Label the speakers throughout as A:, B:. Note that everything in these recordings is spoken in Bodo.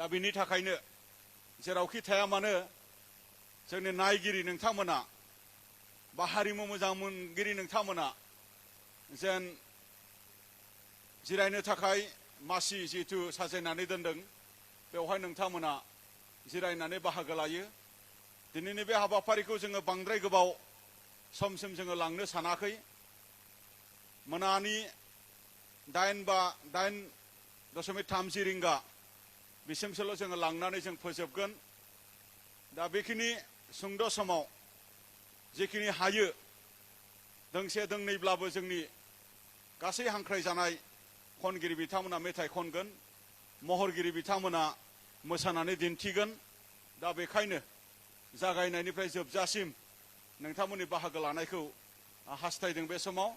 A: दा बिनि थाखायनो जेरावखि थाया मानो जोंनि नायगिरि नोंथांमोना बा हारिमु मोजां मोनगिरि नोंथांमोना जेन जिरायनो थाखाय मासि जिथु साजायनानै दोनदों बेवहाय नोंथांमोना जिरायनानै बाहागो लायो। दिनैनि बे हाबाफारिखौ जोङो बांद्राय गोबाव समसिम जोङो लांनो सानाखै। मोनानि 8:30 रिंगा बिसिमसोल' जोङो लांनानै जों फोजोबगोन। दा बेखिनि सुंद' समाव जेखिनि हायो दोंसे दोंनैब्लाबो जोंनि गासै हांख्रायजानाय खनगिरि बिथांमोना मेथाइ खनगोन, महरगिरि बिथांमोना मोसानानै दिन्थिगोन। दा बेखायनो जागायनायनिफ्राय जोबजासिम नोंथांमोननि बाहागो लानायखौ हास्थायदों बे समाव।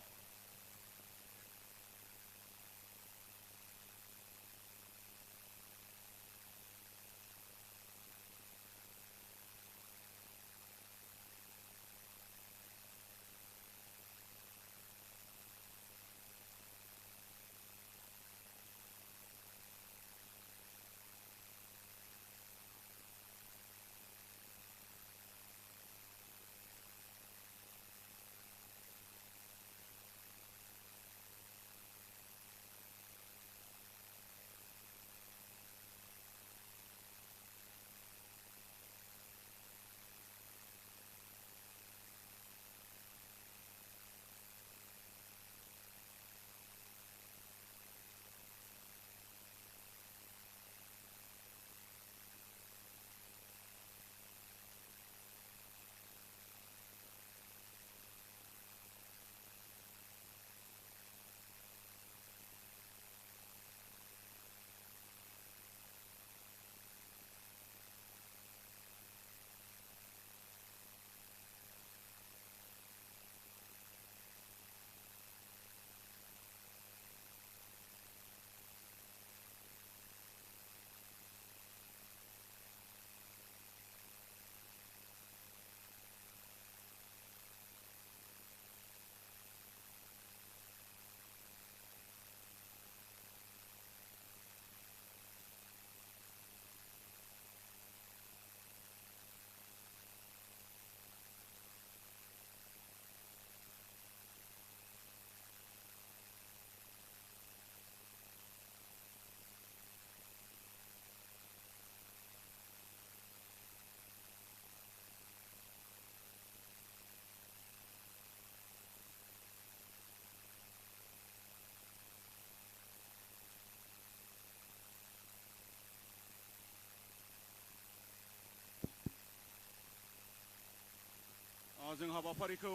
A: जों हाबाफारिखौ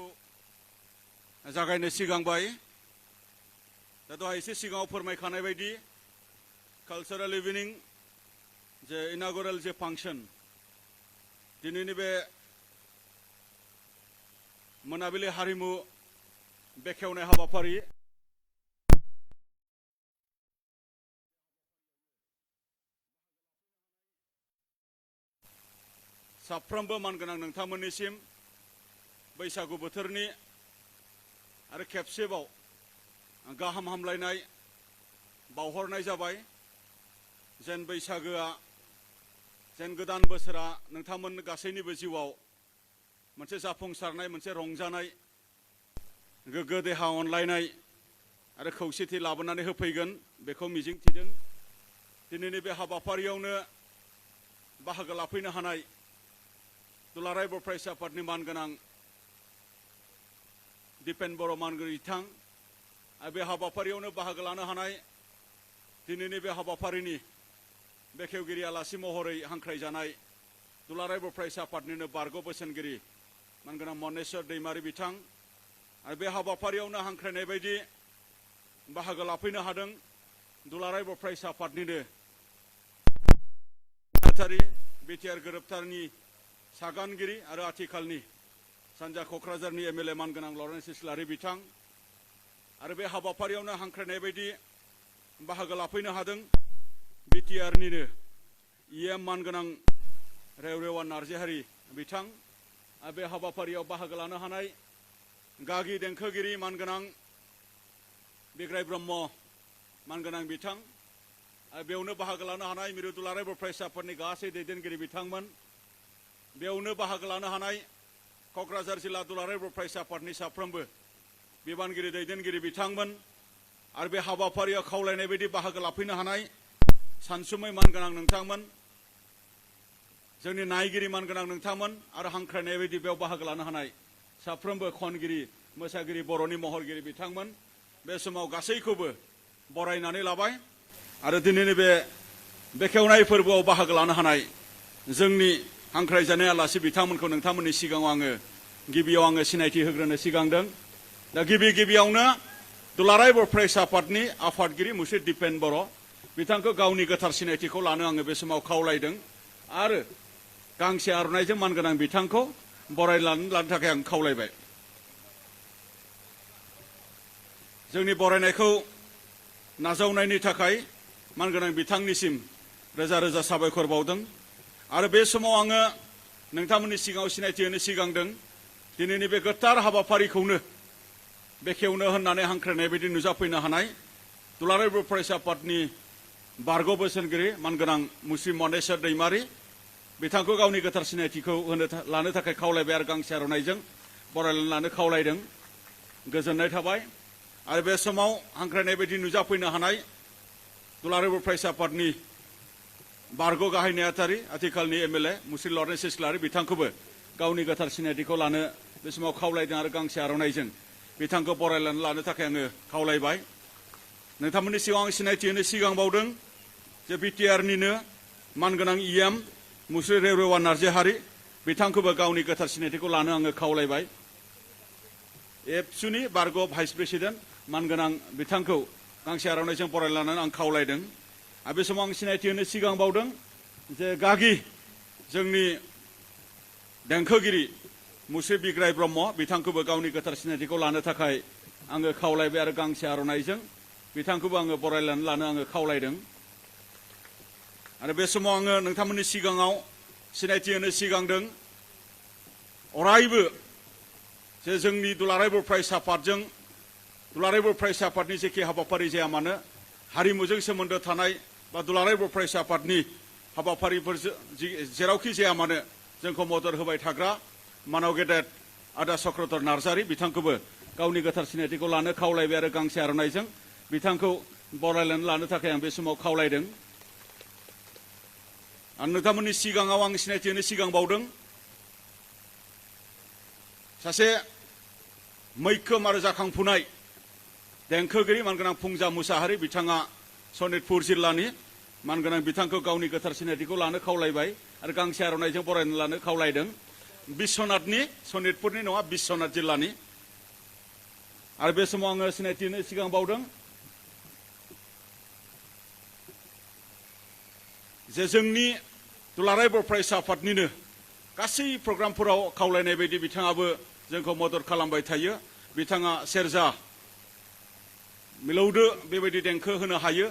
A: जागायनो सिगांबाय। दा दहाय एसे सिगाङाव फोरमायखानाय बायदि कालचारेल इभिनिं जे इनागुरेल जे फांसन दिनैनि बे मोनाबिलि हारिमु बेखेवनाय हाबाफारि साफ्रोमबो मानगोनां नोंथांमोननिसिम बैसागु बोथोरनि आरो खेबसेबाव गाहाम हामलायनाय बावहरनाय जाबाय। जेन बैसागोआ जेन गोदान बोसोरा नोंथांमोन गासैनिबो जिउआव मोनसे जाफुंसारनाय, मोनसे रंजानाय, गोग्गो देहा अनलायनाय आरो खौसेथि लाबोनानै होफैगोन बेखौ मिजिंथिदों। दिनैनि बे हाबाफारियावनो बाहागो लाफैनो हानाय दुलाराय बर' फरायसा आफादनि मानगोनां दिपेन बर' मानगिरि बिथां आरो बे हाबाफारियावनो बाहागो लानो हानाय दिनैनि बे हाबाफारिनि बेखेवगिरि आलासि महरै हांख्रायजानाय दुलाराय बर' फरायसा आफादनिनो बारग' बोसोनगिरि मानगोनां मनेस्वर दैमारि बिथां आरो बे हाबाफारियावनो हांख्रायनाय बायदि बाहागो लाफैनो हादों दुलाराय बर' फरायसा आफादनिनो नेहाथारि बिटिआर गोरोबथानि सागानगिरि आरो आथिखालनि सानजा क'क्राझारनि एमएलए मानगोनां लरेन्स इस्लारि बिथां आरो बे हाबाफारियावनो हांख्रायनाय बायदि बाहागो लाफैनो हादों बिटिआरनिनो इएम मानगोनां रेवरेवा नार्जिहारि बिथां आरो बे हाबाफारियाव बाहागो लानो हानाय गागि देंखोगिरि मानगोनां बिग्राय ब्रह्म मानगोनां बिथां बेयावनो बाहागो लानो हानाय मिरु दुलाराय बर' फरायसा आफादनि गासै दैदेनगिरि बिथांमोन, बेयावनो बाहागो लानो हानाय क'क्राझार जिल्ला दुलाराय बर' फरायसा आफादनि साफ्रोमबो बिबानगिरि दैदेनगिरि बिथांमोन आरो बे हाबाफारियाव खावलायनाय बायदि बाहागो लाफैनो हानाय सानसुमै मानगोनां नोंथांमोन, जोंनि नायगिरि मानगोनां नोंथांमोन आरो हांख्रायनाय बायदि बेयाव बाहागो लानो हानाय साफ्रोमबो खनगिरि मोसागिरि बर'नि महरगिरि बिथांमोन, बे समाव गासैखौबो बरायनानै लाबाय आरो दिनैनि बे बेखेवनाय फोरबोआव बाहागो लानो हानाय जोंनि हांख्रायजानाय आलासि बिथांमोनखौ नोंथांमोननि सिगाङाव आङो गिबियाव सिनायथि होग्रोनो सिगांदों। दा गिबियावनो दुलाराय बर' फरायसा आफादनि आफादगिरि मुश्री दिपेन बर' बिथांखौ गावनि गोथार सिनायथिखौ लानो आङो बे समाव खावलायदों आरो गांसे आर'नाइजों मानगोनां बिथांखौ बरायनानै लानो थाखाय आं खावलायबाय। जोंनि बरायनायखौ नाजावनायनि थाखाय मानगोनां बिथांनिसिम रोजा रोजा साबायखर बावदों आरो बे समाव आङो नोंथांमोननि सिगाङाव सिनायथि होनो सिगांदों दिनैनि बे गोथार हाबाफारिखौनो बेखेवनो होननानै हांख्रायनाय बायदि नुजाफैनो हानाय दुलाराय बर' फरायसा आफादनि बारग' बोसोनगिरि मानगोनां मुश्री मनेस्वर दैमारि बिथांखौ गावनि गोथार सिनायथिखौ लानो थाखाय खावलायबाय आरो गांसे आर'नाइजों बरायनानै लानो खावलायदों। गोजोननाय थाबाय आरो बे समाव हांख्रायनाय बायदि नुजाफैनो हानाय दुलाराय बर' फरायसा आफादनि बारग' गाहाय नेहाथारि आथिखालनि MLA मुश्री लरेन्स इस्लारि बिथांखौबो गावनि गोथार सिनायथिखौ लानो बे समाव खावलायदों आरो गांसे आर'नाइजों बिथांखौ बरायनानै लानो थाखाय आङो खावलायबाय। नोंथांमोननि सिगाङाव आं सिनायथि होनो सिगां बावदों जे BTRनिनो मानगोनां EM मुश्री रेवरेवा नार्जारी बिथांखौबो गावनि गोथार सिनायथिखौ लानो आङो खावलायबाय। ABSUनि बारग' भाइस प्रेसिडेन्ट मानगोनां बिथांखौ गांसे आर'नाइजों बरायलांनानै आं खावलायदों आरो बे समाव आं सिनायथि होनो सिगां बावदों जे गागि जोंनि देंखोगिरि मुश्री बिग्राय ब्रह्म बिथांखौबो गावनि गोथार सिनायथिखौ लानो थाखाय आङो खावलायबाय आरो गांसे आर'नाइजों बिथांखौबो आङो बरायनानै लानो आङो खावलायदों आरो बे समाव आङो नोंथांमोननि सिगाङाव सिनायथि होनो सिगांदों अरायबो जे जोंनि दुलाराय बर' फरायसा आफादजों दुलाराय बर' फरायसा आफादनि जेखि हाबाफारि जाया मानो हारिमुजों सोमोन्दो थानाय बा दुलाराय बर' फरायसा आफादनि हाबाफारिफोर जेरावखि जाया मानो जोंखौ मदद होबाय थाग्रा मानाव गेदेर आदा चक्रधर नार्जारी बिथांखौबो गावनि गोथार सिनायथिखौ लानो खावलायबाय आरो गांसे आर'नाइजों बिथांखौ बरायनानै लानो थाखाय आं बे समाव खावलायदों आरो नोंथांमोननि सिगाङाव आं सिनायथि होनो सिगां बावदों सासे मैखोम आरो जाखांफुनाय देंखोगिरि मानगोनां फुंजा मुसाहारि बिथाङा सनितपुर जिल्लानि मानगोनां बिथांखौ गावनि गोथार सिनायथिखौ लानो खावलायबाय आरो गांसे आर'नाइजों बरायनानै लानो खावलायदों। बिश्वनाथनि सनितपुरनि नङा बिश्वनाथ जिल्लानि आरो बे समाव आङो सिनायथि होनो सिगां बावदों जे जोंनि दुलाराय बर' फरायसा आफादनिनो गासै प्रग्रामफोराव खावलायनाय बायदि बिथाङाबो जोंखौ मदद खालामबाय थायो। बिथाङा सेरजा मिलौदो बेबायदि देंखो होनो हायो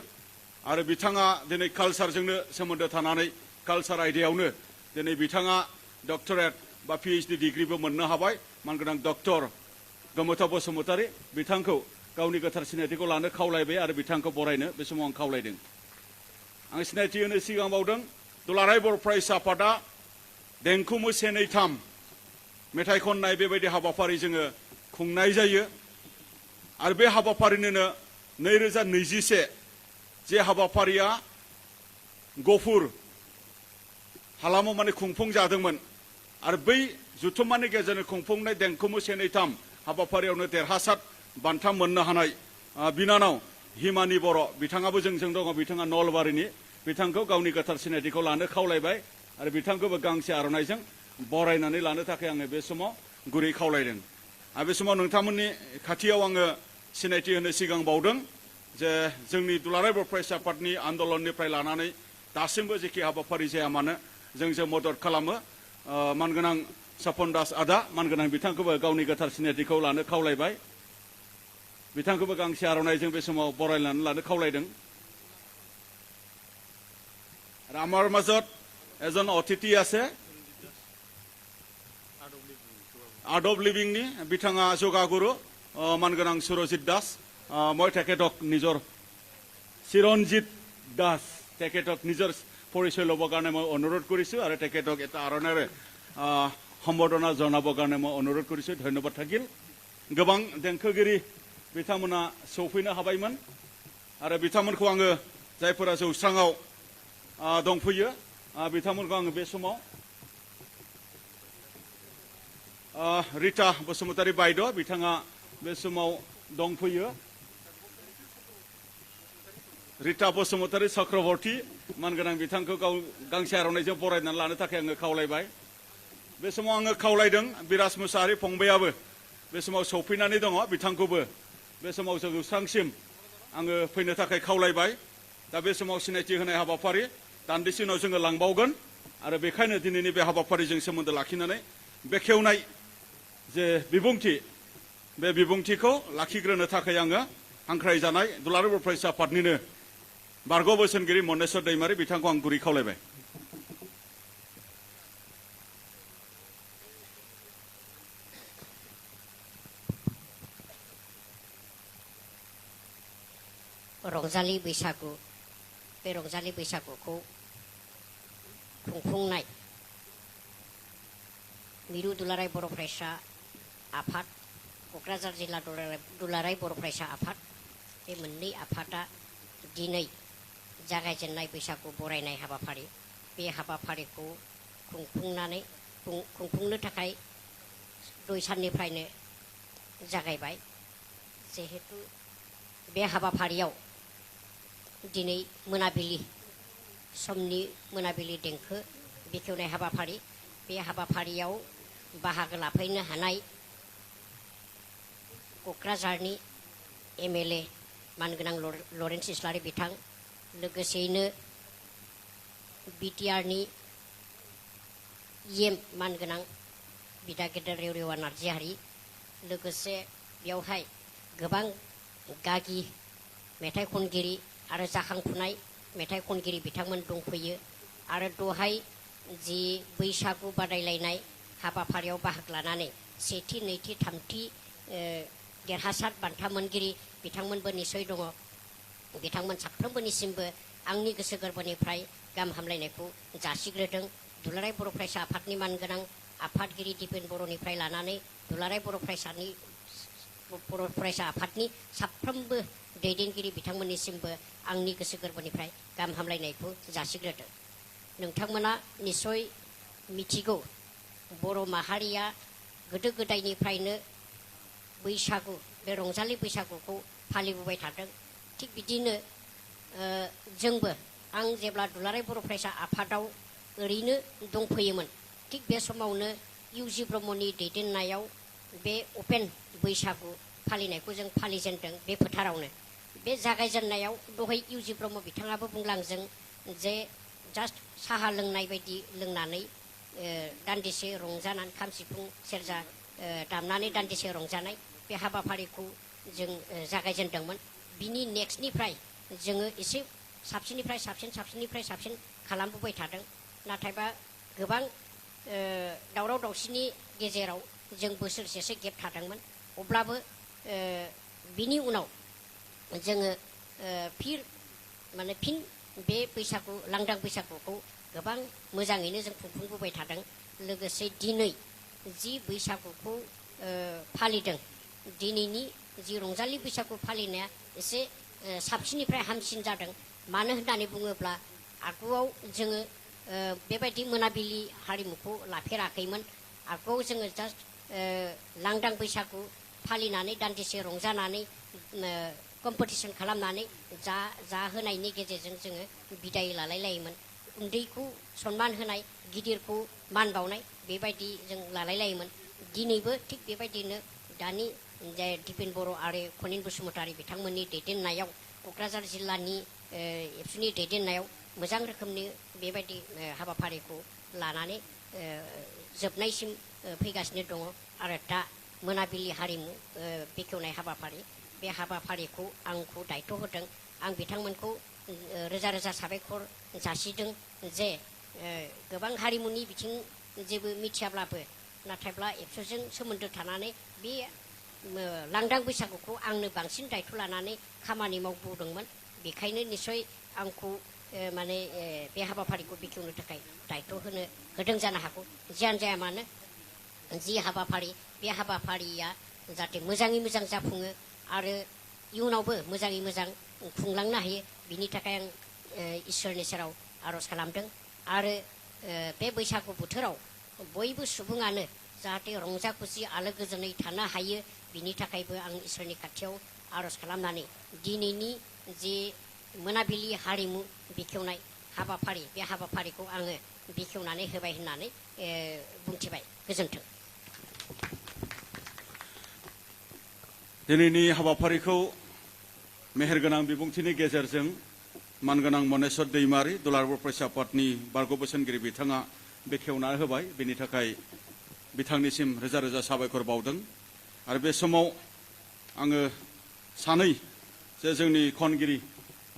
A: आरो बिथाङा दिनै कालसारजोंनो सोमोन्दो थानानै कालसार आयदायावनो दिनै बिथाङा डक्टरेट बा PhD डिग्रिबो मोननो हाबाय। मानगोनां डक्टर गोमोथाव बसुमतारी बिथांखौ गावनि गोथार सिनायथिखौ लानो खावलायबाय आरो बिथांखौ बरायनो बे समाव आं खावलायदों। आं सिनायथि होनो सिगां बावदों दुलाराय बर' फरायसा आफादा देंखो से नै थाम मेथाइ खननाय बेबायदि हाबाफारि जोङो खुंनाय जायो आरो बे हाबाफारिनोनो 2021 जे हाबाफारिया गफुर हालामाव माने खुंफुं जादोंमोन आरो बै जुथुम्मानि गेजेरजों खुंफुंनाय देंखो से नै थाम हाबाफारियावनो देरहासार बान्था मोननो हानाय बिनानाव हिमानि बर' बिथाङाबो जोंजों दङ। बिथाङा नलबारिनि बिथांखौ गावनि गोथार सिनायथिखौ लानो खावलायबाय आरो बिथांखौबो गांसे आर'नाइजों बरायनानै लानो थाखाय आङो बे समाव गुरै खावलायदों आरो बे समाव नोंथांमोननि खाथियाव आङो सिनायथि होनो सिगां बावदों जे जोंनि दुलाराय बर' फरायसा आफादनि आन्दलननिफ्राय लानानै दासिमबो जेखि हाबाफारि जाया मानो जोंजों मदद खालामो मानगोनां सपन दास आदा मानगोनां बिथांखौबो गावनि गोथार सिनायथिखौ लानो खावलायबाय बिथांखौबो गांसे आर'नाइजों बे समाव बरायनानै लानो खावलायदों आरो आमार মাজত এজন অতিথি আছে আদব লিভিংনি बिथाङा जगागुरु मानगोनां सुरजित दास মই তেখেতক নিজৰ চিৰঞ্জিত দাস তেখেতক নিজৰ পৰিচয় ল'বৰ কাৰণে মই অনুৰোধ কৰিছোঁ আৰু তেখেতক এটা আৰণেৰে সম্বৰ্ধনা জনাবৰ কাৰণে মই অনুৰোধ কৰিছোঁ ধন্যবাদ থাকিল गोबां देंखोगिरि बिथांमोना सौफैनो हाबायमोन आरो बिथांमोनखौ आङो जायफोरा जौस्राङाव दंफैयो बिथांमोनखौ आङो बे समाव रिता बसुमतारी बायद' बिथाङा बे समाव दंफैयो रिता बसुमतारी चक्रवर्ती मानगोनां बिथांखौ गांसे आर'नाइजों बरायनानै लानो थाखाय आङो खावलायबाय बे समाव आङो खावलायदों बिराज मुसाहारि फंबायाबो बे समाव सौफैनानै दङ बिथांखौबो बे समाव जौस्रांसिम आङो फैनो थाखाय खावलायबाय दा बे समाव सिनायथि होनाय हाबाफारि दान्दिसे उनाव जोङो लांबावगोन आरो बेखायनो दिनैनि बे हाबाफारिजों सोमोन्दो लाखिनानै बेखेवनाय जे बिबुंथि बे बिबुंथिखौ लाखिग्रोनो थाखाय आङो हांख्रायजानाय दुलाराय बर' फरायसा आफादनिनो बारग' बोसोनगिरि मनेस्वर दैमारि बिथांखौ आं गुरै खावलायबाय
B: रंजालि बैसागु बे रंजालि बैसागुखौ खुंफुंनाय मिरु दुलाराय बर' फरायसा आफाद क'क्राझार जिल्ला दुलाराय बर' फरायसा आफाद बे मोननै आफादा दिनै जागायजेननाय बैसागु बरायनाय हाबाफारि बे हाबाफारिखौ खुंफुंनो थाखाय 2 साननिफ्रायनो जागायबाय जिहेतु बे हाबाफारियाव दिनै मोनाबिलि समनि मोनाबिलि देंखो बेखेवनाय हाबाफारि बे हाबाफारियाव बाहागो लाफैनो हानाय क'क्राझारनि एमएलए मानगोनां लरेन्स इस्लारि बिथां लोगोसेयैनो बिटिआरनि इएम मानगोनां बिदा गेदेर रेवरेवा नार्जिहारि लोगोसे बेवहाय गोबां गागि मेथाइ खनगिरि आरो जाखांफुनाय मेथाइ खनगिरि बिथांमोन दंफैयो आरो दहाय जि बैसागु बादायलायनाय हाबाफारियाव बाहागो लानानै सेथि नैथि थामथि देरहासार बान्था मोनगिरि बिथांमोनबो निसय दङ बिथांमोन साफ्रोमबोनिसिमबो आंनि गोसो गोरबोनिफ्राय गाहाम हामलायनायखौ जासिग्रोदों दुलाराय बर' फरायसा आफादनि मानगोनां आफादगिरि दिपेन बर'निफ्राय लानानै दुलाराय बर' फरायसा आफादनि साफ्रोमबो दैदेनगिरि बिथांमोननिसिमबो आंनि गोसो गोरबोनिफ्राय गाहाम हामलायनायखौ जासिग्रोदों नोंथांमोना निसय मिथिगौ बर' माहारिया गोदो गोदायनिफ्रायनो बैसागु बे रंजालि बैसागुखौ फालिबोबाय थादों थिग बिदिनो जोंबो आं जेब्ला दुलाराय बर' फरायसा आफादाव ओरैनो दंफैयोमोन थिग बे समावनो इउजि ब्रह्मनि दैदेननायाव बे अपेन बैसागु फालिनायखौ जों फालिजेनदों बे फोथारावनो बे जागायजेननायाव दहाय इउजि ब्रह्म बिथाङाबो बुंलांजों जे जास्ट साहा लोंनाय बायदि लोंनानै दान्दिसे रंजानानै खाम सिफुं सेरजा दामनानै दान्दिसे रंजानाय बे हाबाफारिखौ जों जागायजेनदोंमोन बिनि नेक्स्टनिफ्राय जोङो एसे साबसिननिफ्राय साबसिन खालामबोबाय थादों नाथायबा गोबां दावराव दावसिनि गेजेराव जों बोसोरसेसो गेप थादोंमोन अब्लाबो बिनि उनाव जोङो फिन बे बैसागु लांदां बैसागुखौ गोबां मोजाङैनो जों खुंफुंबोबाय थादों लोगोसे दिनै जि बैसागुखौ फालिदों दिनैनि जि रंजालि बैसागु फालिनाया एसे साबसिननिफ्राय हामसिन जादों मानो होननानै बुङोब्ला आगुआव जोङो बेबायदि मोनाबिलि हारिमुखौ लाफेराखैमोन आगुआव जोङो जास्ट लांदां बैसागु फालिनानै दान्दिसे रंजानानै कम्पिटिसन खालामनानै जाहोनायनि गेजेरजों जोङो बिदाय लालायलायोमोन उन्दैखौ सनमान होनाय गिदिरखौ मान बावनाय बेबायदि जों लालायलायोमोन दिनैबो थिग बेबायदिनो दानि दिपेन बर' आरो खनिन बसुमतारी बिथांमोननि दैदेननायाव क'क्राझार जिल्लानि एबसुनि दैदेननायाव मोजां रोखोमनि बेबायदि हाबाफारिखौ लानानै जोबनायसिम फैगासिनो दङ आरो दा मोनाबिलि हारिमु बेखेवनाय हाबाफारि बे हाबाफारिखौ आंखौ दायथ' होदों आं बिथांमोनखौ रोजा रोजा साबायखर जासिदों जे गोबां हारिमुनि बिथिं जेबो मिथियाब्लाबो नाथायब्ला एबसुजों सोमोन्दो थानानै बे लांदां बैसागुखौ आंनो बांसिन दायथ' लानानै खामानि मावबोदोंमोन बेखायनो निसय आंखौ माने बे हाबाफारिखौ बेखेवनो थाखाय दायथ' होदों जानो हागौ। जियानो जाया मानो जि हाबाफारि बे हाबाफारिया जाहाथे मोजाङै मोजां जाफुङो आरो इयुनावबो मोजाङै मोजां खुंलांनो हायो बिनि थाखाय आं इसोरनि सेराव आर'ज खालामदों। आरो बे बैसागु बोथोराव बयबो सुबुङानो जाहाथे रंजा खुसि आलो गोजोनै थानो हायो बिनि थाखायबो आं इसोरनि खाथियाव आर'ज खालामनानै दिनैनि जे मोनाबिलि हारिमु बेखेवनाय हाबाफारि बे हाबाफारिखौ आङो बेखेवनानै होबाय होननानै बुंथिबाय। गोजोन्थों।
A: दिनैनि हाबाफारिखौ मेहेरगोनां बिबुंथिनि गेजेरजों मानगोनां मनेस्वर दैमारि दुलाराय बर' फरायसा आफादनि बारग' बोसोनगिरि बिथाङा बेखेवना होबाय। बेनि थाखाय बिथांनिसिम रोजा रोजा साबायखर बावदों। आरो बे समाव आङो सानै जे जोंनि खनगिरि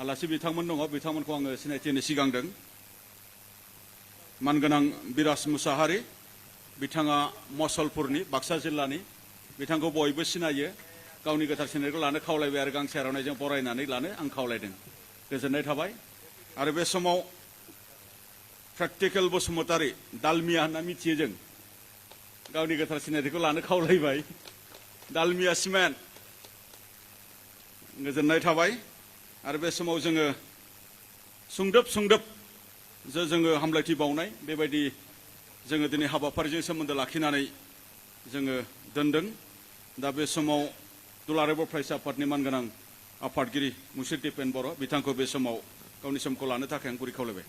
A: आलासि बिथांमोन दङ बिथांमोनखौ आङो सिनायथि होनो सिगांदों। मानगोनां बिराज मुसाहारि बिथाङा मसलपुरनि बाक्सा जिल्लानि, बिथांखौ बयबो सिनायो। गावनि गोथार सिनायखौ लानो खावलायबाय आरो गांसे आर'नाइजों बरायनानै लानो आं खावलायदों। गोजोननाय थाबाय। आरो बे समाव प्रेक्टिकेल बसुमतारी दालमिया होनना मिथियो जों, गावनि गोथार सिनायथिखौ लानो खावलायबाय। दालमिया सिमेन्ट गोजोननाय थाबाय। आरो बे समाव जोङो सुंदोब जे जोङो हामलायथि बावनाय बेबायदि जोङो दिनै हाबाफारिजों सोमोन्दो लाखिनानै जोङो दोनदों। दा बे समाव दुलाराय बर' फरायसा आफादनि मानगोनां आफादगिरि मुसिर दिपेन बर' बिथांखौ बे समाव गावनि समखौ लानो थाखाय आं गुरै खावलायबाय।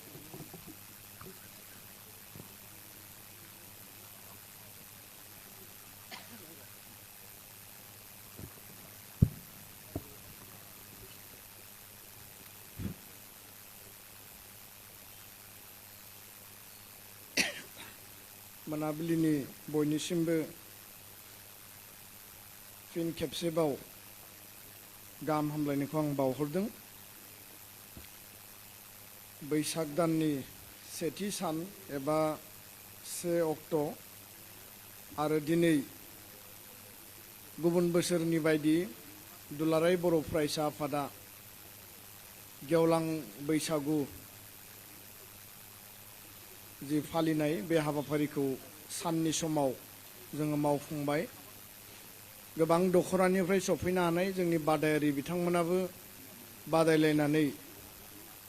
C: मोनाबिलिनि बयनिसिमबो फिन खेबसेबाव गाहाम हामलायनायखौ आं बावहरदों। बैसाग दाननि सेथि सान एबा 1 अक्ट' आरो दिनै गुबुन बोसोरनि बायदि दुलाराय बर' फरायसा आफादा गेवलां बैसागु जि फालिनाय बे हाबाफारिखौ साननि समाव जोङो मावफुंबाय। गोबां दख'रानिफ्राय सफैनो हानाय जोंनि बादायारि बिथांमोनाबो बादायलायनानै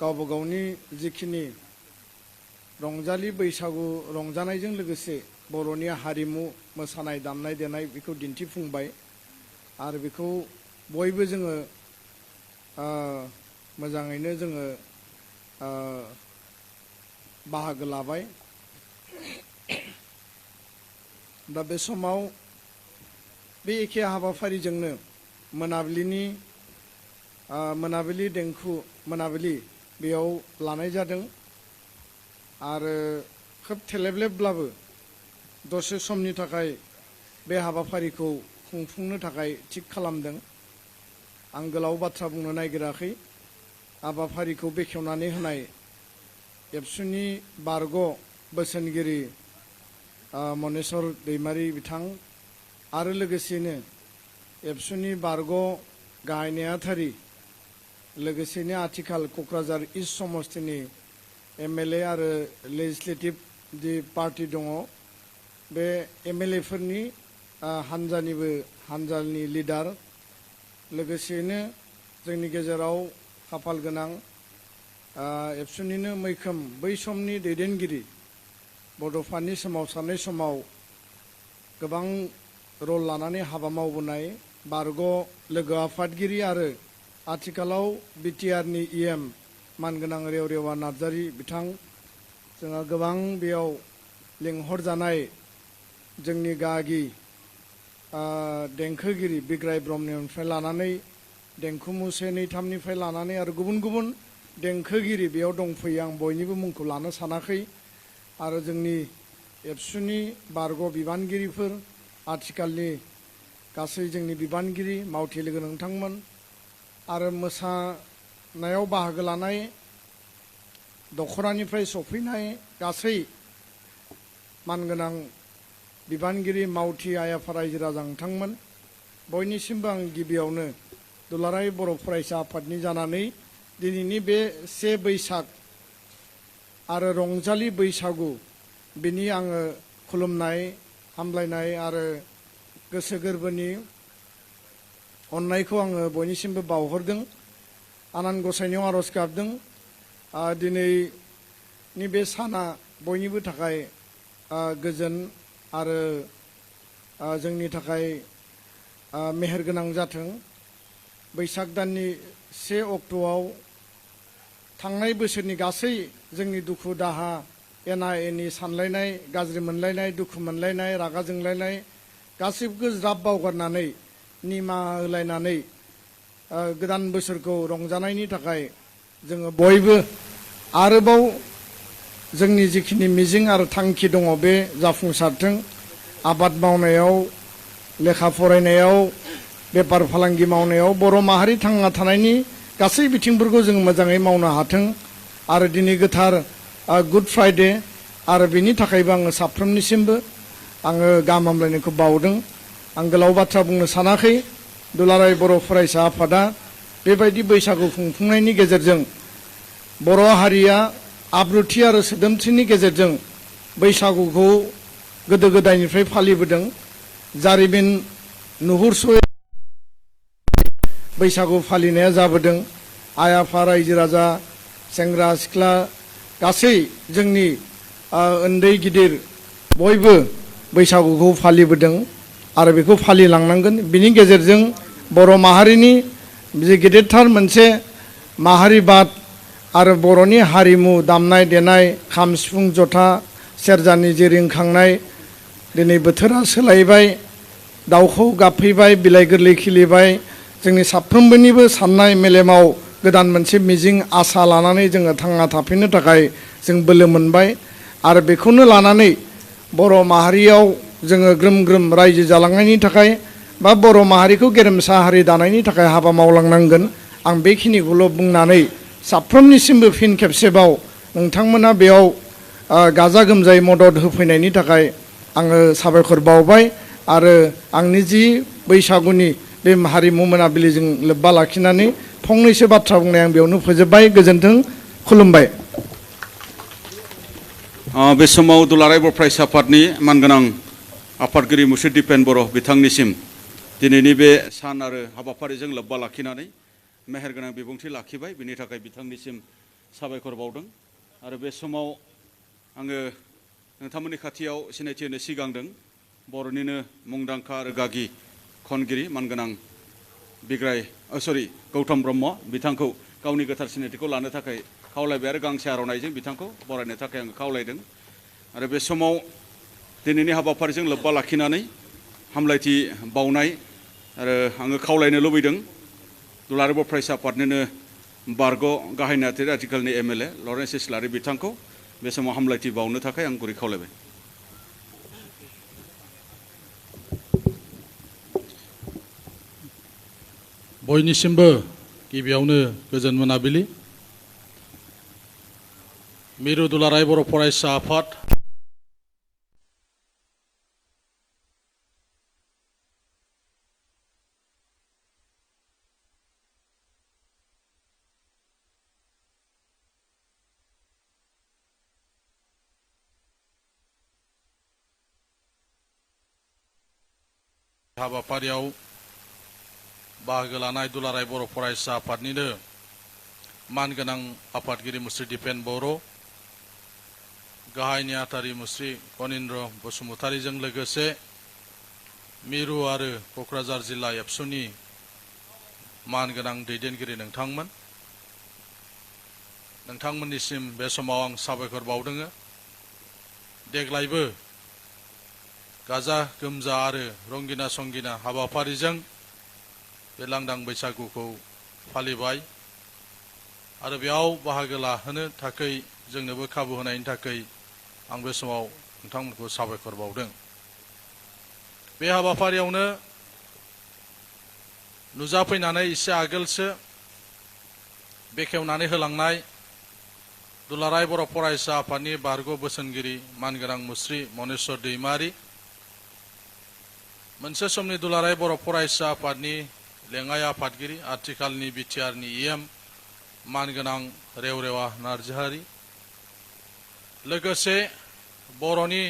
C: गावबा गावनि जिखिनि रंजालि बैसागु रंजानायजों लोगोसे बर'नि हारिमु मोसानाय दामनाय देनाय बेखौ दिन्थिफुंबाय। आरो बेखौ बयबो जोङो मोजाङैनो जोङो बाहागो लाबाय। दा बे समाव बे एखे हाबाफारिजोंनो मोनाबिलि देंखो मोनाबिलि बेयाव लानाय जादों। आरो खोब थेलेबलेबब्लाबो दसे समनि थाखाय बे हाबाफारिखौ खुंफुंनो थाखाय थिग खालामदों। आं गोलाव बाथ्रा बुंनो नागिराखै। हाबाफारिखौ बेखेवनानै होनाय एबसुनि बारग' बोसोनगिरि मनेस्वर दैमारि बिथां आरो लोगोसेनो एबसुनि बारग' गाहाय नेहाथारि लोगोसेनो आथिखाल क'क्राझार इस्ट समस्तिनि MLA आरो लेजिस्लेटिभ जि पार्टि दङ बे MLA फोरनि हानजानि लिडार लोगोसेनो जोंनि गेजेराव खाफाल गोनां एबसुनिनो मैखोम बै समनि दैदेनगिरि बड'फानि सोमावसारनाय समाव गोबां रल लानानै हाबा मावबोनाय बारग' लोगो आफादगिरि आरो आथिखालाव BTRनि EM मानगोनां रेवरेवा नार्जारि बिथां, जोंहा गोबां बेयाव लिंहरजानाय जोंनि गागि देंखोगिरि बिग्राय ब्रह्मनिफ्राय लानानै देंखोमु 1, 2, 3निफ्राय लानानै आरो गुबुन गुबुन देंखोगिरि बेयाव दंफैयो। आं बयनिबो मुंखौ लानो सानाखै। आरो जोंनि एबसुनि बारग' बिबानगिरिफोर, आथिखालनि गासै जोंनि बिबानगिरि मावथि लोगो नोंथांमोन आरो मोसानायाव बाहागो लानाय दख'रानिफ्राय सफैनाय गासै मानगोनां बिबानगिरि मावथि आइ आफा रायजो राजा नोंथांमोन, बयनिसिमबो आं गिबियावनो दुलाराय बर' फरायसा आफादनि जानानै दिनैनि बे 1 बैसाग आरो रंजालि बैसागु बिनि आङो खुलुमनाय हामलायनाय आरो गोसो गोरबोनि अननायखौ आङो बयनिसिमबो बावहरदों आनान गसाइनियाव आरज गाबदों दिनैनि बे साना बयनिबो थाखाय गोजोन आरो जोंनि थाखाय मेहेरगोनां जाथों बैसाग दाननि 1 अक्ट'आव थांनाय बोसोरनि गासै जोंनि दुखु दाहा एना एनि सानलायनाय गाज्रि मोनलायनाय दुखु मोनलायनाय रागा जोंलायनाय गासिबो ज्राब बावगारनानै निमाहा होलायनानै गोदान बोसोरखौ रंजानायनि थाखाय जोङो बयबो आरोबाव जोंनि जिखिनि मिजिं आरो थांखि दङ बे जाफुंसारथों आबाद मावनायाव लेखा फरायनायाव बेफार फालांगि मावनायाव बर' माहारि थांना थानायनि गासै बिथिंफोरखौ जों मोजाङै मावनो हाथों आरो दिनै गोथार गुड फ्राइडे आरो बिनि थाखायबो आङो साफ्रोमनिसिमबो आङो गाहाम हामलायनायखौ बावदों आं गोलाव बाथ्रा बुंनो सानाखै दुलाराय बर' फरायसा आफादा बेबायदि बैसागु खुंफुंनायनि गेजेरजों बर' हारिया आब्रुथि आरो सोदोमस्रिनि गेजेरजों बैसागुखौ गोदो गोदायनिफ्राय फालिबोदों जारिमिन नुहुरस'यै बैसागु फालिनाया जाबोदों आइ आफा रायजो राजा सेंग्रा सिख्ला गासै जोंनि उन्दै गिदिर बयबो बैसागुखौ फालिबोदों आरो बेखौ फालिलांनांगोन बिनि गेजेरजों बर' माहारिनि जे गेदेरथार मोनसे माहारिबाद आरो बर'नि हारिमु दामनाय देनाय खाम सिफुं जथा सेरजानि जे रिंखांनाय दिनै बोथोरा सोलायबाय दाउखौ गाबफैबाय बिलाइ गोरलै खिलिबाय जोंनि साफ्रोमबोनिबो साननाय मेलेमाव गोदान मोनसे मिजिं आसा लानानै जोङो थांना थाफिननो थाखाय जों बोलो मोनबाय आरो बेखौनो लानानै बर' माहारियाव जोङो ग्रोम ग्रोम रायजो जालांनायनि थाखाय बा बर' माहारिखौ गेरेमसा हारि दानायनि थाखाय हाबा मावलांनांगोन आं बेखिनिखौल' बुंनानै साफ्रोमनिसिमबो फिन खेबसेबाव नोंथांमोना बेयाव गाजा गोमजायै मदद होफैनायनि थाखाय आङो साबायखर बावबाय आरो आंनि जि बैसागुनि बे हारिमु मोनाबिलिजों लोब्बा लाखिनानै फंनैसो बाथ्रा बुंनाय आं बेयावनो फोजोबबाय गोजोन्थों खुलुमबाय
A: बे समाव दुलाराय बर' फरायसा आफादनि मानगोनां आफादगिरि मुस्रि दिपेन बर' बिथांनिसिम दिनैनि बे सान आरो हाबाफारिजों लोब्बा लाखिनानै मेहेरगोनां बिबुंथि लाखिबाय बिनि थाखाय बिथांनिसिम साबायखर बावदों आरो बे समाव आङो नोंथांमोननि खाथियाव सिनायथि होनो सिगांदों बर'निनो मुंदांखा आरो गागि खनगिरि मानगोनां गौतम ब्रह्म बिथांखौ गावनि गोथार सिनायथिखौ लानो थाखाय खावलायबाय आरो गांसे आर'नाइजों बिथांखौ बरायनो थाखाय आङो खावलायदों आरो बे समाव दिनैनि हाबाफारिजों लोब्बा लाखिनानै हामलायथि बावनाय आरो आङो खावलायनो लुबैदों दुलाराय बर' फरायसा आफादनिनो बारग' गाहाय नेहाथारि आथिखालनि MLA लरेन्स इस्लारि बिथांखौ बे समाव हामलायथि बावनो थाखाय आं गुरै खावलायबाय
D: बयनिसिमबो गिबियावनो गोजोन मोनाबिलि मिरु दुलाराय बर' फरायसा आफाद हाबाफारियाव बाहागो लानाय दुलाराय बर' फरायसा आफादनिनो मानगोनां आफादगिरि मुस्रि दिपेन बर' गाहाय नेहाथारि मुस्रि कनिन्द्र बसुमतारीजों लोगोसे मिरु आरो क'क्राझार जिल्ला ABSUनि मानगोनां दैदेनगिरि नोंथांमोननिसिम बे समाव आं साबायखर बावदों देग्लायबो गाजा गोमजा आरो रंगिना संगिना हाबाफारिजों बे लांदां बैसागुखौ फालिबाय आरो बेयाव बाहागो लाहोनो थाखाय जोंनोबो खाबु होनायनि थाखाय आं बे समाव नोंथांमोनखौ साबायखर बावदों बे हाबाफारियावनो नुजाफैनानै एसे आगोलसो बेखेवनानै होलांनाय दुलाराय बर' फरायसा आफादनि बारग' बोसोनगिरि मानगोनां मुस्रि मनेस्वर दैमारि मोनसे समनि दुलाराय बर' फरायसा आफादनि लेङाइ आफादगिरि आथिखालनि BTRनि EM मानगोनां रेवरेवा नार्जारि लोगोसे बर'नि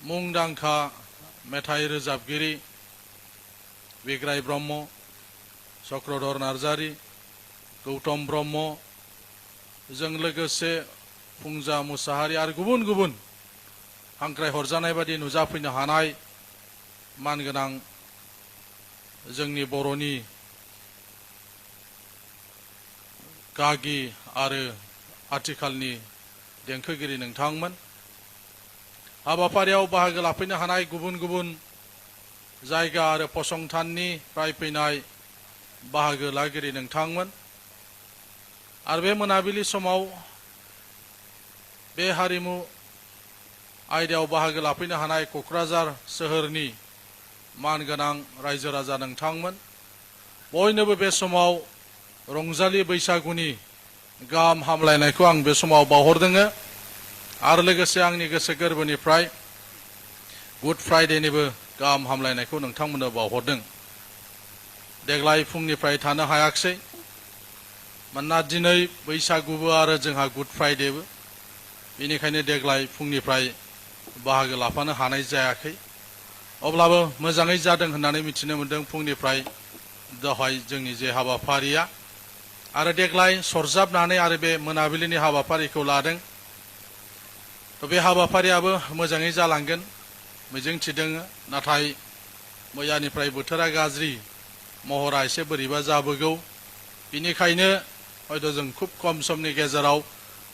D: मुंदांखा मेथाइ रोजाबगिरि बिग्राय ब्रह्म चक्रधर नार्जारि गौतम ब्रह्म जों लोगोसे फुंजा मुसाहारि आरो गुबुन गुबुन हांख्राय हरजानाय बादि नुजाफैनो हानाय मानगोनां जोंनि बर'नि गागि आरो आथिखालनि देंखोगिरि नोंथांमोन हाबाफारियाव बाहागो लाफैनो हानाय गुबुन गुबुन जायगा आरो फसंथाननिफ्राय फैनाय बाहागो लागिरि नोंथांमोन आरो बे मोनाबिलि समाव बे हारिमु आयदायाव बाहागो लाफैनो हानाय क'क्राझार सोहोरनि मानगोनां रायजो राजा नोंथांमोन बयनोबो बे समाव रंजालि बैसागुनि गाहाम हामलायनायखौ आं बे समाव बावहरदों आरो लोगोसे आंनि गोसो गोरबोनिफ्राय गुड फ्राइडेनिबो गाहाम हामलायनायखौ नोंथांमोननो बावहरदों देग्लाय फुंनिफ्राय थानो हायाखिसै मानोना दिनै बैसागुबो आरो जोंहा गुड फ्राइडेबो बेनिखायनो देग्लाय फुंनिफ्राय बाहागो लाफानो हानाय जायाखै अब्लाबो मोजाङै जादों होननानै मिथिनो मोनदों फुंनिफ्राय दहाय जोंनि जे हाबाफारिया आरो देग्लाय सरजाबनानै आरो बे मोनाबिलिनि हाबाफारिखौ लादों बे हाबाफारियाबो मोजाङै जालांगोन मिजिंथिदों नाथाय मैयानिफ्राय बोथोरा गाज्रि महरा एसे बोरैबा जाबोगौ बिनिखायनो हयथ' जों खुब खम समनि गेजेराव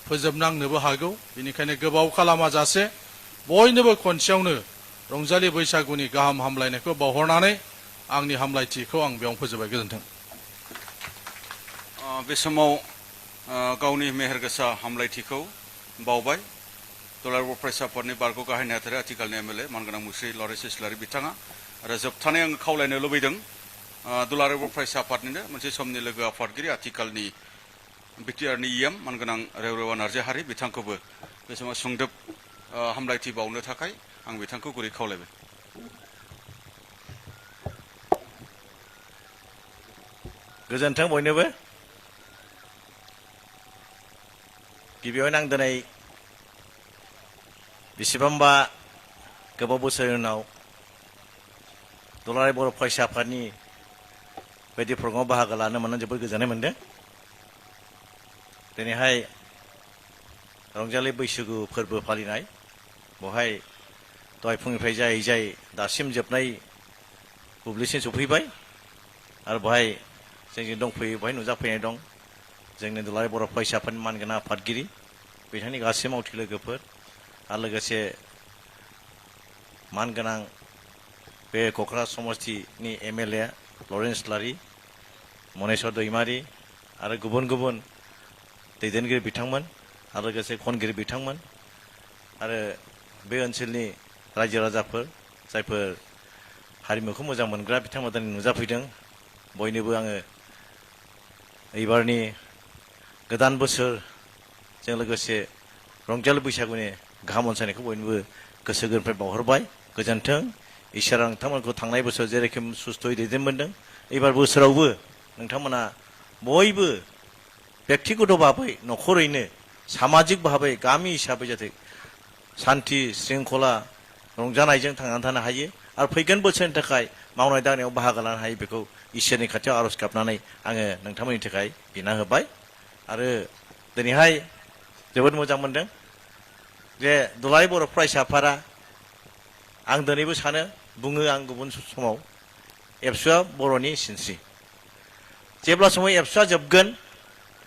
D: फोजोबनांनोबो हागौ बेनिखायनो गोबाव खालामाजासे बयनोबो खनसेयावनो रंजालि बैसागुनि गाहाम हामलायनायखौ बावहरनानै आंनि हामलायथिखौ आं बेयावनो फोजोबबाय गोजोन्थों
A: बे समाव गावनि मेहेरगोसा हामलायथिखौ बावबाय दुलाराय बर' फरायसा आफादनि बारग' गाहाय नेहाथारि आथिखालनि एमएलए मानगोनां मुस्रि लरेन्स इस्लारि बिथाङा आरो जोबथानाय आं खावलायनो लुबैदों दुलाराय बर' फरायसा आफादनिनो मोनसे समनि लोगो आफादगिरि आथिखालनि बिटिआरनि इएम मानगोनां रेवरेवा नार्जारि बिथांखौबो बे समाव सुंदोब हामलायथि बावनो थाखाय आं बिथांखौ गुरै खावलायबाय
E: गोजोन्थों बयनोबो गिबियावनो आं दिनै बेसेबांबा गोबाव बोसोर उनाव दुलाराय बर' फरायसा आफादनि बायदि प्रग्रामाव बाहागो लानो मोननानै जोबोद गोजोननाय मोनदों दिनैहाय रंजालि बैसागु फोरबो फालिनाय बेवहाय दहाय फुंनिफ्राय जायै जायै दासिम जोबनाय बुब्लिसिम सफैबाय आरो बेवहाय जोंजों दंफैयो बेवहाय नुजाफैनाय दं जोंनि दुलाराय बर' फरायसा आफादनि मानगोनां आफादगिरि बिथांनि गासै मावथि लोगोफोर आरो लोगोसे मानगोनां बे क'क्राझार समस्तिनि एमएलए लरेन्स इस्लारि मनेस्वर दैमारि आरो गुबुन गुबुन दैदेनगिरि बिथांमोन आरो लोगोसे खनगिरि बिथांमोन आरो बे ओनसोलनि रायजो राजाफोर जायफोर हारिमुखौ मोजां मोनग्रा बिथांमोना दिनै नुजाफैदों बयनोबो आङो एबारनि गोदान बोसोरजों लोगोसे रंजालि बैसागुनि गाहाम अनसायनायखौ बयनोबो गोसो गोरबोनिफ्राय बावहरबाय गोजोन्थों इसोरा नोंथांमोनखौ थांनाय बोसोर जेरोखोम सुस्थ'यै दैदेनबोदों एबार बोसोरावबो नोंथांमोना बयबो बेक्तिगत भाबै न'खरैनो सामाजिक भाबै गामि हिसाबै जाहाथे सान्थि श्रृंखला रंजानायजों थांनानै थानो हायो आरो फैगोन बोसोरनि थाखाय मावनाय दांनायाव बाहागो लानो हायो बेखौ इसोरनि खाथियाव आर'ज गाबनानै आङो नोंथांमोननि थाखाय बिना होबाय आरो दिनैहाय जोबोद मोजां मोनदों जे दुलाराय बर' फरायसा आफादा आं दिनैबो सानो बुङो आं गुबुन समाव एबसुआ बर'नि सिनस्रि जेब्ला समाव एबसुआ जोबगोन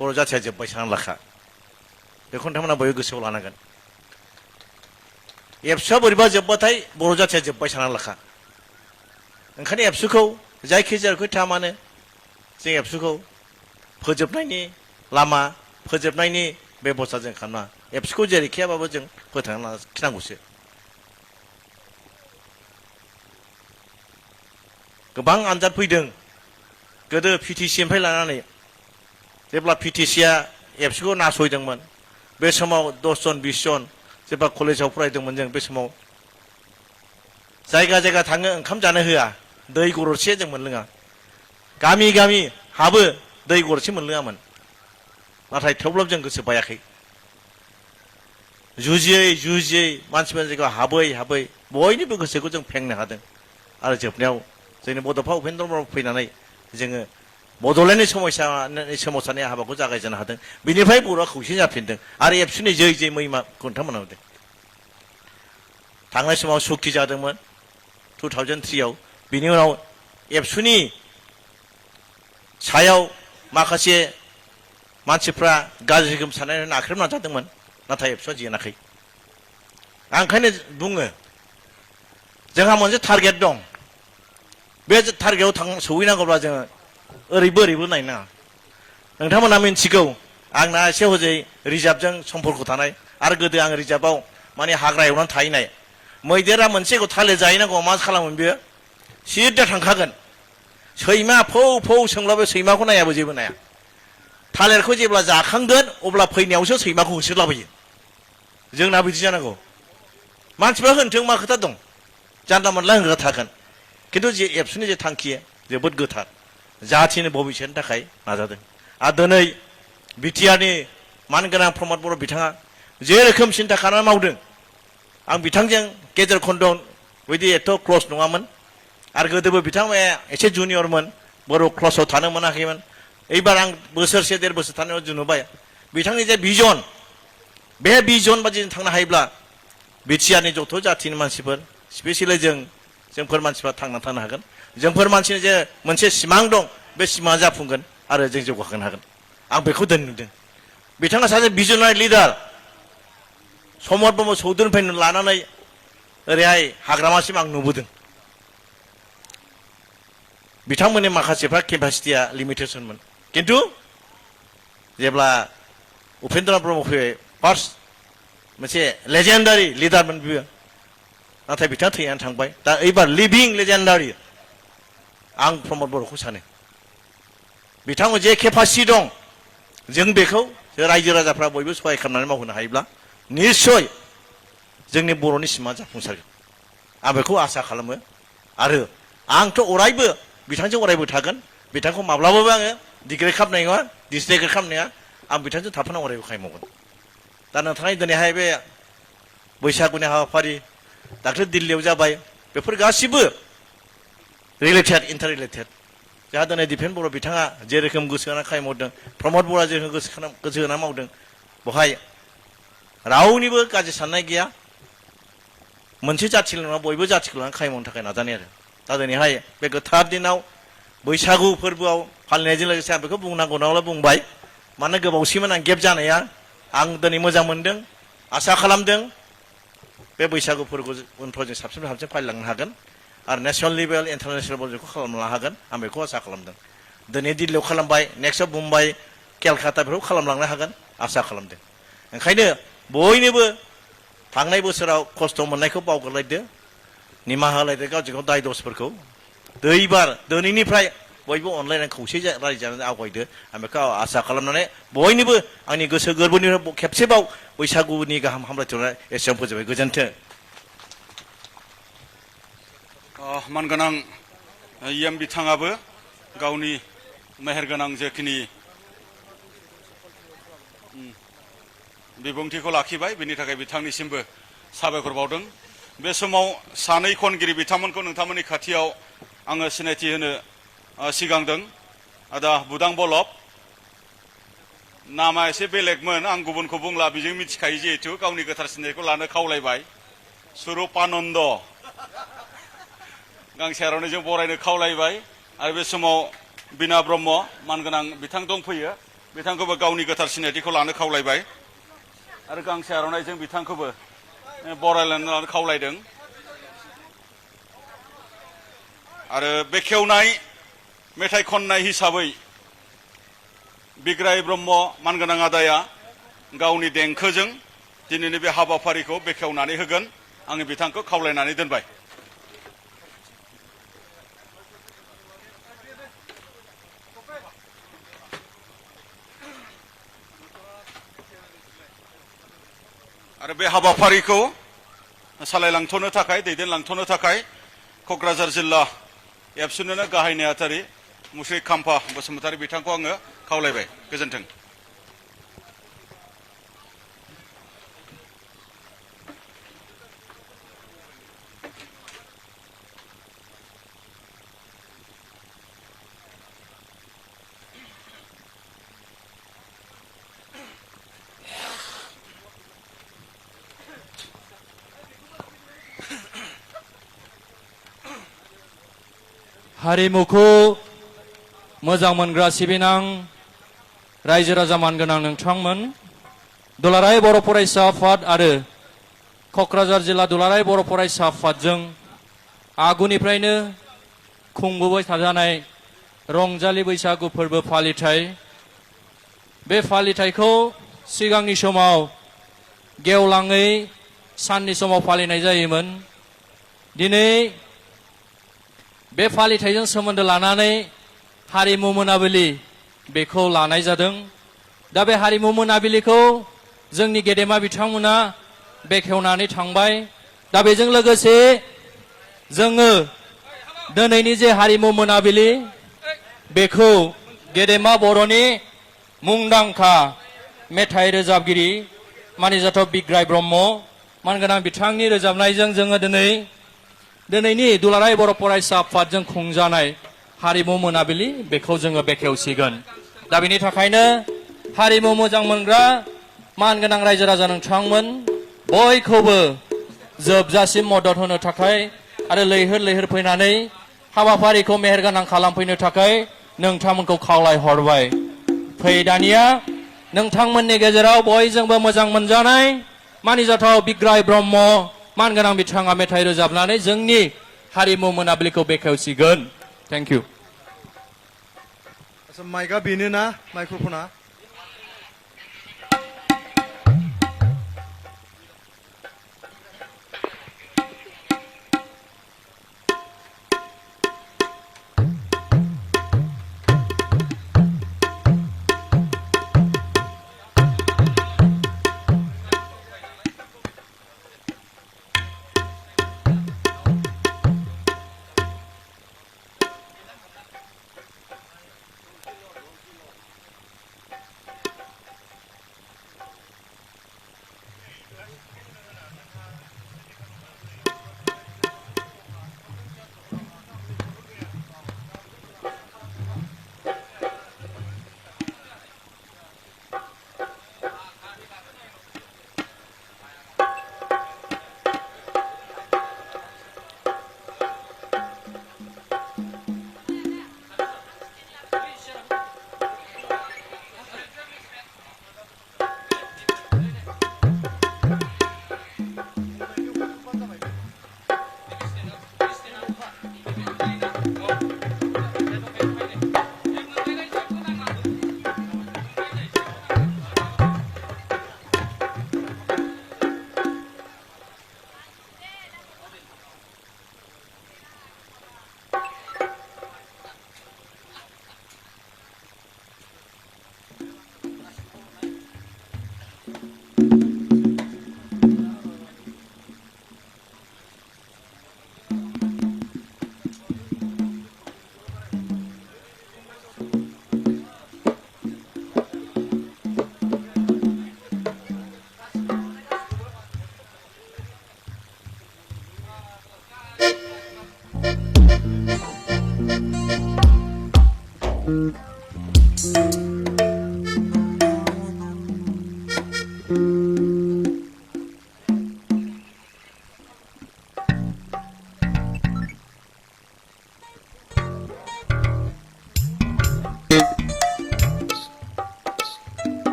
E: बर' जाथिया जोब्बाय सानना लाखा बेखौ नोंथांमोना बयबो गोसोआव लानांगोन एबसुआ बोरैबा जोब्बाथाय बर' जाथिया जोब्बाय सानना लाखा ओंखायनो एबसुखौ जायखिजाया थाया मानो जों एबसुखौ फोजोबनायनि लामा फोजोबनायनि बेबस्था जों खालामना एबसुखौ जेरैखियाबाबो जों फोथांना लाखिनांगौसो गोबां आनजाद फैदों गोदो पिटिसिनिफ्राय लानानै जेब्ला पिटिसिया एबसुखौ नासयदोंमोन बे समाव 10 जन 20 जन जेब्ला कलेजाव फरायदोंमोन जों बे समाव जायगा जायगा थाङो ओंखाम जानो होआ दै गरदसे जों मोनलोङा गामि गामि हाबो दै गरदसे मोनलोङामोन नाथाय थेवब्लाबो जों गोसो बायाखै जुजियै मानसिफोरनि जायगायाव हाबै बयनिबो गोसोखौ जों फेंनो हादों आरो जोबनायाव जोंनि बड'फा उपेन्द्र ब्रह्म फैनानै जोङो बड'लेण्डनि सोमावसारनाय हाबाखौ जागायजेननो हादों बिनिफ्राय बर'आ खौसे जाफिनदों आरो एबसुनि जै मैमा खोन्थामोनहा होदों थांनाय समाव सुक्ति जादोंमोन 2003आव बिनि उनाव एबसुनि सायाव माखासे मानसिफ्रा गाज्रि गोहोम साननानै नाख्रेबना जादोंमोन नाथाय एबसुआ जेनाखै आं ओंखायनो बुङो जोंहा मोनसे टारगेट दं बे टारगेटआव सौहैनांगौब्ला जोङो ओरैबो नायनाङा नोंथांमोना मिन्थिगौ आंना एसे हजै रिजार्भजों सम्पर्क थानाय आरो गोदो आं रिजार्भआव माने हाग्रा एवनानै थाहैनाय मैदेरा मोनसेखौ थालिर जाहैनांगौ मा खालामोन बेयो सिदा थांखागोन सैमा फौ सोंब्लाबो सैमाखौ नायाबो जेबो नाया थालिरखौ जेब्ला जाखांगोन अब्ला फैनायावसो सैमाखौ होसोलाबायो जोंना बिदि जानांगौ मानसिफ्रा होनथों मा खोथा दं जानला मोनला होनग्रा थागोन खिन्थु जे एबसुनि जे थांखि जोबोद गोथार जाथिनि भबिष्यतनि थाखाय नाजादों आरो दिनै बिटिआरनि मानगोनां प्रमद बर' बिथाङा जे रोखोम सिन्था खालामनानै मावदों आं बिथांजों गेजेर खन्दआव बिदि एथ' क्लस नङामोन आरो गोदोबो बिथांमोना एसे जुनियरमोन बर' क्लसआव थानो मोनाखैमोन एबार आं बोसोरसे 1.5 बोसोर थानायाव जों नुबाय बिथांनि जे भिजन बे भिजन बादि थांनो हायोब्ला बिटिआरनि जथ' जाथिनि मानसिफोर स्पेसियेलि जोंफोर मानसिफ्रा थांनानै थानो हागोन जोंफोर मानसिनि जे मोनसे सिमां दं बे सिमाङा जाफुंगोन आरो जों जौगाखांनो हागोन आं बेखौ दिनै नुदों बिथाङा सासे भिजनारि लिडार समर ब्रह्म चौधुरीनिफ्राय लानानै ओरैहाय हाग्रामासिम आं नुबोदों बिथांमोननि माखासेफ्रा केपासिटिया लिमिटेसनमोन किन्तु जेब्ला उपेन्द्र ब्रह्म फैबाय फार्स्ट मोनसे लेजेन्डारि लिडारमोन बियो नाथाय बिथाङा थैनानै थांबाय दा एबार लिभिं लेजेन्डारि आं प्रमद बर'खौ सानो बिथांमोन जे केपासिटि दं जों बेखौ रायजो राजाफ्रा बयबो सहाय खालामनानै मावहोनो हायोब्ला निस्सय जोंनि बर'नि सिमाङा जाफुंसारगोन आं बेखौ आसा खालामो आरो आंथ' अरायबो बिथांजों अरायबो थागोन बिथांखौ माब्लाबाबो आङो डिग्रेड खालामनाय नङा डिसडिग्रेड खालामनाय नङा आं बिथांजों थाफाना अरायबो खामानि मावगोन दा नोंथाङा दिनैहाय बे बैसागुनि हाबाफारि दाख्लै दिल्लीयाव जाबाय बेफोर गासिबो रिलेटेड इन्टार रिलेटेड जोंहा दिनै दिपेन बर' बिथाङा जे रोखोम गोसो होनानै खामानि मावदों प्रमद बर'आ जे गोसो होनानै मावदों बेवहाय रावनिबो गाज्रि साननाय गैया मोनसे जाथिल' नङा बयबो जाथिखौ लानानै खामानि मावनो थाखाय नाजानाय आरो दा दिनैहाय बे गोथार दिनाव बैसागु फोरबोआव फालिनायजों लोगोसे आं बेखौ बुंनांगौ नङाब्ला बुंबाय मानो गोबावसिमोन आं गेप जानाया आं दिनै मोजां मोनदों आसा खालामदों बे बैसागु फोरबोखौ उनफ्राव जों साबसिन फालिलांनो हागोन आरो नेसनेल लेभेल इन्टारनेसनेल लेभेल बेखौ खालामनो हागोन आं बेखौ आसा खालामदों दिनै दिल्लीयाव खालामबाय नेक्स्टआव मुम्बाइ केलकाता बेफोरखौ खालामलांनो हागोन आसा खालामदों ओंखायनो बयनोबो थांनाय बोसोराव खस्थ' मोननायखौ बावगारलायदो निमाहा होलायदो गावजों गाव दाय दसफोरखौ दैबार दिनैनिफ्राय बयबो अनलायनानै खौसे रायजानानै आवगायदो आं बेखौ आसा खालामनानै बयनिबो आंनि गोसो गोरबोनिफ्राय खेबसेबाव बैसागुनि गाहाम हामलायथिनाय एसेयाव फोजोबबाय गोजोन्थों
A: मानगोनां इएम बिथाङाबो गावनि मेहेरगोनां जेखिनि बिबुंथिखौ लाखिबाय बेनि थाखाय बिथांनिसिमबो साबायखर बावदों बे समाव सानै खनगिरि बिथांमोनखौ नोंथांमोननि खाथियाव आङो सिनायथि होनो सिगांदों आदा बुदां बलब नामा एसे बेलेगमोन आं गुबुनखौ बुंला बेजों मिथिखायो जिहेतु गावनि गोथार सिनायखौ लानो खावलायबाय सुरुपानन्द गांसे आर'नाइजों बरायनो खावलायबाय आरो बे समाव बिना ब्रह्म मानगोनां बिथां दंफैयो बिथांखौबो गावनि गोथार सिनायथिखौ लानो खावलायबाय आरो गांसे आर'नाइजों बिथांखौबो बरायलायनो खावलायदों आरो बेखेवनाय मेथाइ खननाय हिसाबै बिग्राय ब्रह्म मानगोनां आदाया गावनि देंखोजों दिनैनि बे हाबाफारिखौ बेखेवनानै होगोन आङो बिथांखौ खावलायनानै दोनबाय आरो बे हाबाफारिखौ सालायलांथ'नो थाखाय दैदेनलांथ'नो थाखाय क'क्राझार जिल्ला एबसुनिनो गाहाय नेहाथारि मुश्री खाम्फा बसुमतारी बिथांखौ आङो खावलायबाय गोजोन्थों
F: हारिमुखौ मोजां मोनग्रा सिबिनां रायजो राजा मानगोनां नोंथांमोन, दुलाराय बर' फरायसा आफाद आरो क'क्राझार जिल्ला दुलाराय बर' फरायसा आफादजों आगुनिफ्रायनो खुंबोबाय थाजानाय रंजालि बैसागु फोरबो फालिथाय, बे फालिथायखौ सिगांनि समाव गेवलाङै साननि समाव फालिनाय जायोमोन। दिनै बे फालिथायजों सोमोन्दो लानानै हारिमु मोनाबिलि बेखौ लानाय जादों। दा बे हारिमु मोनाबिलिखौ जोंनि गेदेमा बिथांमोना बेखेवनानै थांबाय। दा बेजों लोगोसे जोङो दिनैनि जे हारिमु मोनाबिलि बेखौ गेदेमा बर'नि मुंदांखा मेथाइ रोजाबगिरि मानिजाथाव बिग्राय ब्रह्म मानगोनां बिथांनि रोजाबनायजों जोङो दिनैनि दुलाराय बर' फरायसा आफादजों खुंजानाय हारिमु मोनाबिलि बेखौ जोङो बेखेवसिगोन। दा बेनि थाखायनो हारिमु मोजां मोनग्रा मानगोनां रायजो राजा नोंथांमोन बयखौबो जोबजासिम मदद होनो थाखाय आरो लैहोर लैहोर फैनानै हाबाफारिखौ मेहेरगोनां खालामफैनो थाखाय नोंथांमोनखौ खावलायहरबाय। फै दानिया नोंथांमोननि गेजेराव बयजोंबो मोजां मोनजानाय मानिजाथाव बिग्राय ब्रह्म मानगोनां बिथाङा मेथाइ रोजाबनानै जोंनि हारिमु मोनाबिलिखौ बेखेवसिगोन। Thank you.
G: आচ্ছা माइकआ बेनो ना, माइक्र'फना?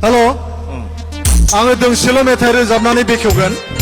G: हेल' आङो दोंसेल' मेथाइ रोजाबनानै बेखेवगोन।